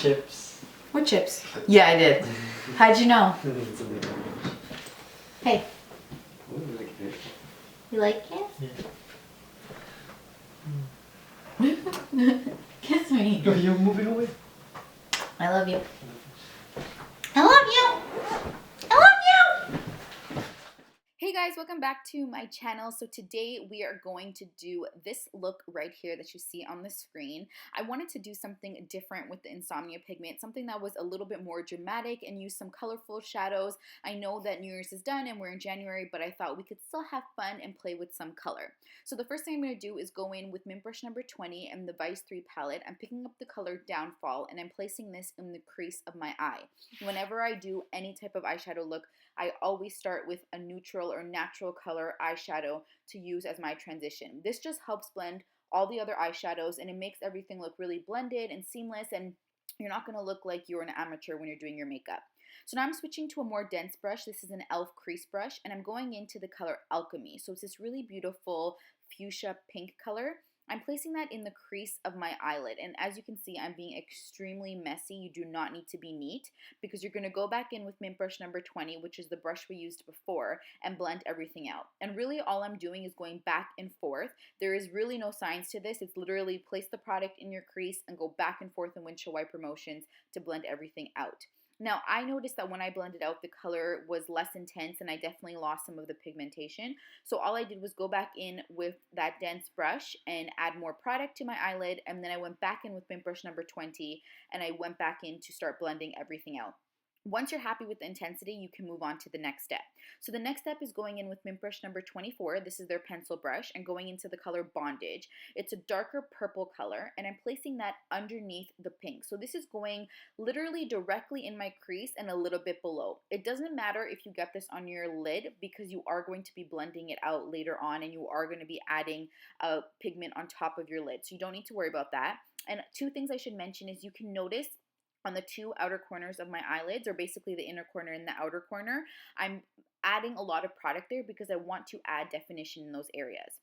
chips. What chips? Yeah, I did. How'd you know? Hey. You like it? Yeah. Kiss me. No, you're moving away. I love you. I love you. I love you. Hey guys, welcome back to my channel. So today we are going to do this look right here that you see on the screen. I wanted to do something different with the Insomnia pigment, something that was a little bit more dramatic and use some colorful shadows. I know that New Year's is done and we're in January, but I thought we could still have fun and play with some color. So the first thing I'm going to do is go in with Mint Brush number 20 and the Vice 3 palette. I'm picking up the color Downfall and I'm placing this in the crease of my eye. Whenever I do any type of eyeshadow look, I always start with a neutral or natural color eyeshadow to use as my transition. This just helps blend all the other eyeshadows and it makes everything look really blended and seamless, and you're not going to look like you're an amateur when you're doing your makeup. So now I'm switching to a more dense brush. This is an e.l.f. crease brush and I'm going into the color Alchemy. So it's this really beautiful fuchsia pink color. I'm placing that in the crease of my eyelid, and as you can see, I'm being extremely messy. You do not need to be neat because you're going to go back in with Mint Brush number 20, which is the brush we used before, and blend everything out. And really all I'm doing is going back and forth. There is really no science to this. It's literally place the product in your crease and go back and forth in windshield wiper motions to blend everything out. Now, I noticed that when I blended out, the color was less intense and I definitely lost some of the pigmentation. So all I did was go back in with that dense brush and add more product to my eyelid, and then I went back in with Mint Brush number 20 and I went back in to start blending everything out. Once you're happy with the intensity, you can move on to the next step. So the next step is going in with Mint Brush number 24. This is their pencil brush, and going into the color Bondage. It's a darker purple color, and I'm placing that underneath the pink. So this is going literally directly in my crease and a little bit below. It doesn't matter if you get this on your lid because you are going to be blending it out later on and you are going to be adding a pigment on top of your lid. So you don't need to worry about that. And two things I should mention is you can notice on the two outer corners of my eyelids, or basically the inner corner and the outer corner, I'm adding a lot of product there because I want to add definition in those areas.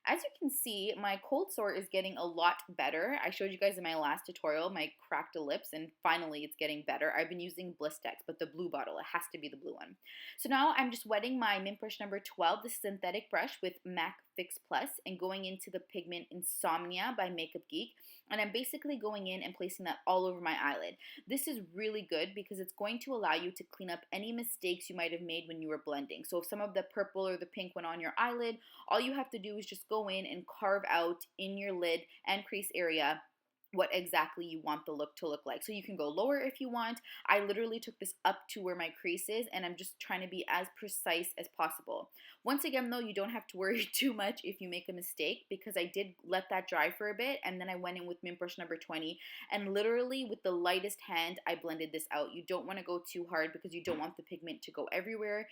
As you can see, my cold sore is getting a lot better. I showed you guys in my last tutorial my cracked lips, and finally it's getting better. I've been using Blistex, but the blue bottle, it has to be the blue one. So now I'm just wetting my Mint Brush number 12, the synthetic brush with MAC Fix Plus, and going into the pigment Insomnia by MakeupGeek. And I'm basically going in and placing that all over my eyelid. This is really good because it's going to allow you to clean up any mistakes you might have made when you were blending. So if some of the purple or the pink went on your eyelid, all you have to do is just go in and carve out in your lid and crease area what exactly you want the look to look like. So you can go lower if you want. I literally took this up to where my crease is, and I'm just trying to be as precise as possible. Once again though, you don't have to worry too much if you make a mistake because I did let that dry for a bit, and then I went in with Mint Brush number 20 and literally with the lightest hand I blended this out. You don't want to go too hard because you don't want the pigment to go everywhere.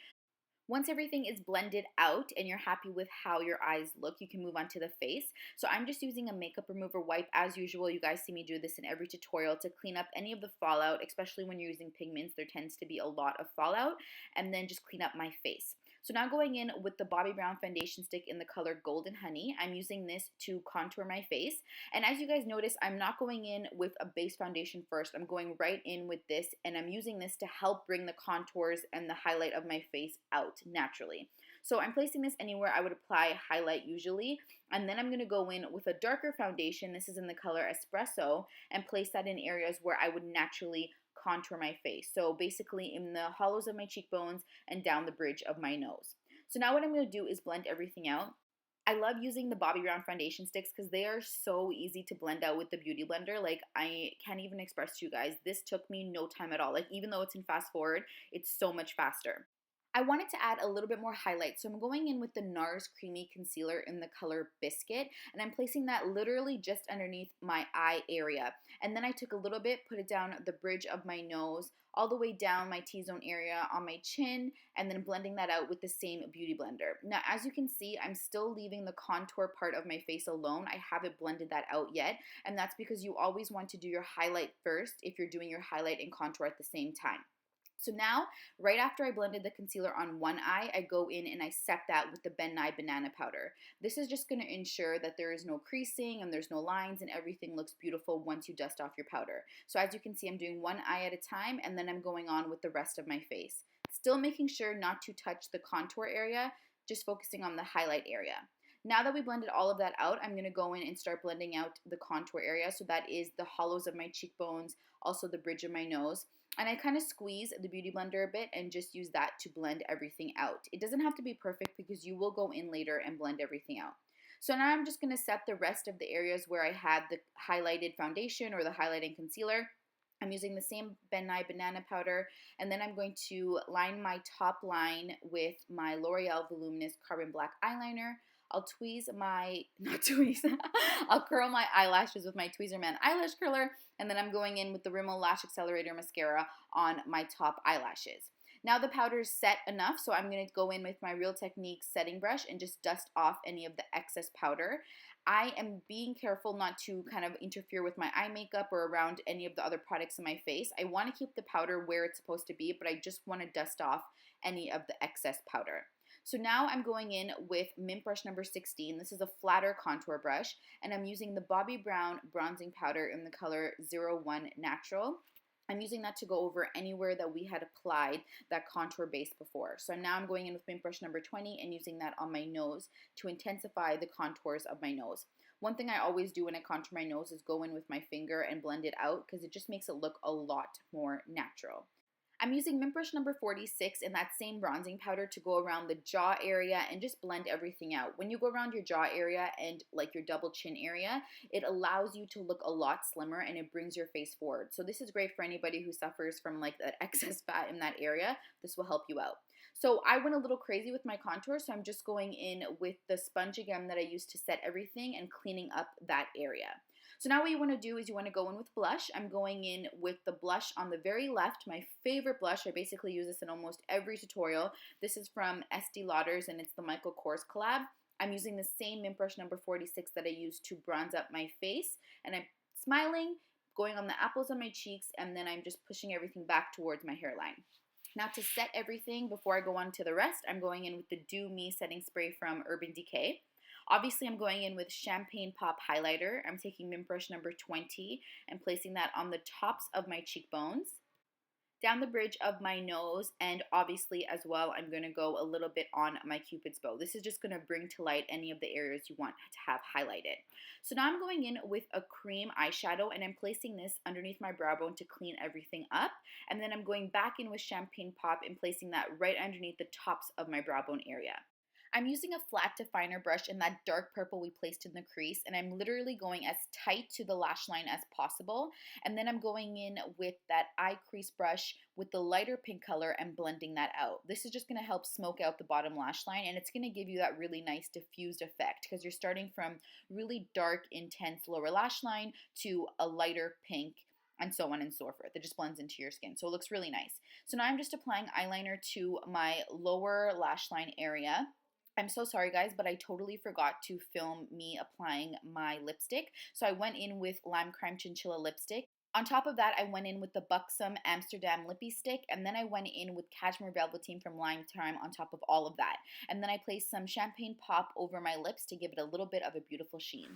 Once everything is blended out and you're happy with how your eyes look, you can move on to the face. So I'm just using a makeup remover wipe as usual. You guys see me do this in every tutorial to clean up any of the fallout, especially when you're using pigments. There tends to be a lot of fallout, and then just clean up my face. So now going in with the Bobbi Brown foundation stick in the color Golden Honey, I'm using this to contour my face. And as you guys notice, I'm not going in with a base foundation first. I'm going right in with this, and I'm using this to help bring the contours and the highlight of my face out naturally. So I'm placing this anywhere I would apply highlight usually, and then I'm going to go in with a darker foundation. This is in the color Espresso, and place that in areas where I would naturally contour my face. So basically in the hollows of my cheekbones and down the bridge of my nose. So now what I'm going to do is blend everything out. I love using the Bobbi Brown foundation sticks because they are so easy to blend out with the Beauty Blender. Like, I can't even express to you guys, this took me no time at all. Like, even though it's in fast forward, it's so much faster. I wanted to add a little bit more highlight, so I'm going in with the NARS Creamy Concealer in the color Biscuit, and I'm placing that literally just underneath my eye area. And then I took a little bit, put it down the bridge of my nose, all the way down my T-zone area on my chin, and then blending that out with the same Beauty Blender. Now, as you can see, I'm still leaving the contour part of my face alone. I haven't blended that out yet, and that's because you always want to do your highlight first if you're doing your highlight and contour at the same time. So now, right after I blended the concealer on one eye, I go in and I set that with the Ben Nye Banana Powder. This is just going to ensure that there is no creasing and there's no lines and everything looks beautiful once you dust off your powder. So as you can see, I'm doing one eye at a time and then I'm going on with the rest of my face. Still making sure not to touch the contour area, just focusing on the highlight area. Now that we blended all of that out, I'm going to go in and start blending out the contour area. So that is the hollows of my cheekbones, also the bridge of my nose. And I kind of squeeze the Beauty Blender a bit and just use that to blend everything out. It doesn't have to be perfect because you will go in later and blend everything out. So now I'm just going to set the rest of the areas where I had the highlighted foundation or the highlighting concealer. I'm using the same Ben Nye Banana Powder, and then I'm going to line my top line with my L'Oreal Voluminous Carbon Black Eyeliner. I'll I'll curl my eyelashes with my Tweezerman eyelash curler, and then I'm going in with the Rimmel Lash Accelerator Mascara on my top eyelashes. Now the powder is set enough, so I'm going to go in with my Real Techniques setting brush and just dust off any of the excess powder. I am being careful not to kind of interfere with my eye makeup or around any of the other products in my face. I want to keep the powder where it's supposed to be, but I just want to dust off any of the excess powder. So now I'm going in with Mint Brush number 16. This is a flatter contour brush, and I'm using the Bobbi Brown bronzing powder in the color 01 Natural. I'm using that to go over anywhere that we had applied that contour base before. So now I'm going in with Mint Brush number 20 and using that on my nose to intensify the contours of my nose. One thing I always do when I contour my nose is go in with my finger and blend it out because it just makes it look a lot more natural. I'm using Mint Brush number 46 in that same bronzing powder to go around the jaw area and just blend everything out. When you go around your jaw area and like your double chin area, it allows you to look a lot slimmer and it brings your face forward. So this is great for anybody who suffers from like that excess fat in that area. This will help you out. So I went a little crazy with my contour, so I'm just going in with the sponge again that I used to set everything and cleaning up that area. So now what you want to do is you want to go in with blush. I'm going in with the blush on the very left, my favorite blush. I basically use this in almost every tutorial. This is from Estee Lauder's and it's the Michael Kors collab. I'm using the same Mint Brush number 46 that I used to bronze up my face, and I'm smiling, going on the apples of my cheeks, and then I'm just pushing everything back towards my hairline. Now to set everything before I go on to the rest, I'm going in with the Do Me setting spray from Urban Decay. Obviously, I'm going in with Champagne Pop Highlighter. I'm taking Mint Brush number 20 and placing that on the tops of my cheekbones, down the bridge of my nose, and obviously as well, I'm going to go a little bit on my Cupid's bow. This is just going to bring to light any of the areas you want to have highlighted. So now I'm going in with a cream eyeshadow, and I'm placing this underneath my brow bone to clean everything up. And then I'm going back in with Champagne Pop and placing that right underneath the tops of my brow bone area. I'm using a flat definer brush in that dark purple we placed in the crease, and I'm literally going as tight to the lash line as possible. And then I'm going in with that eye crease brush with the lighter pink color and blending that out. This is just going to help smoke out the bottom lash line, and it's going to give you that really nice diffused effect because you're starting from really dark, intense lower lash line to a lighter pink, and so on and so forth. It just blends into your skin, so it looks really nice. So now I'm just applying eyeliner to my lower lash line area. I'm so sorry guys, but I totally forgot to film me applying my lipstick. So I went in with Lime Crime Chinchilla lipstick. On top of that, I went in with the Buxom Amsterdam Lippy Stick, and then I went in with Cashmere Velveteen from Lime Time on top of all of that. And then I placed some Champagne Pop over my lips to give it a little bit of a beautiful sheen.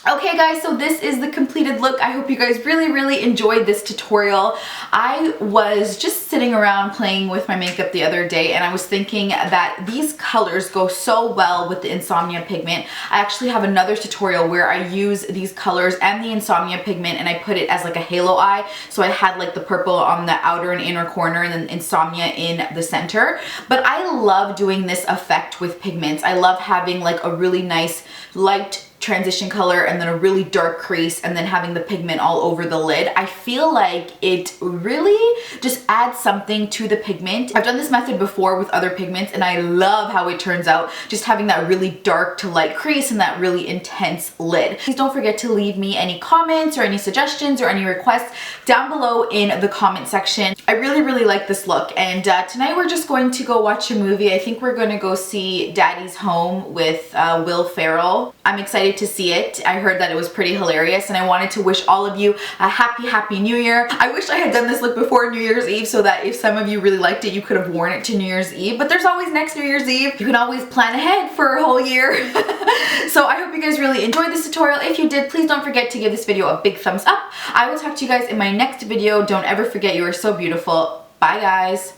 Okay guys, so this is the completed look. I hope you guys really enjoyed this tutorial. I was just sitting around playing with my makeup the other day, and I was thinking that these colors go so well with the Insomnia pigment. I actually have another tutorial where I use these colors and the Insomnia pigment and I put it as like a halo eye. So I had like the purple on the outer and inner corner and then Insomnia in the center. But I love doing this effect with pigments. I love having like a really nice light transition color and then a really dark crease and then having the pigment all over the lid. I feel like it really just adds something to the pigment. I've done this method before with other pigments and I love how it turns out, just having that really dark to light crease and that really intense lid. Please don't forget to leave me any comments or any suggestions or any requests down below in the comment section. I really like this look, and tonight we're just going to go watch a movie. I think we're going to go see Daddy's Home with Will Ferrell. I'm excited to see it. I heard that it was pretty hilarious, and I wanted to wish all of you a happy New Year. I wish I had done this look before New Year's Eve so that if some of you really liked it, you could have worn it to New Year's Eve, but there's always next New Year's Eve. You can always plan ahead for a whole year. So I hope you guys really enjoyed this tutorial. If you did, please don't forget to give this video a big thumbs up. I will talk to you guys in my next video. Don't ever forget you are so beautiful. Bye guys.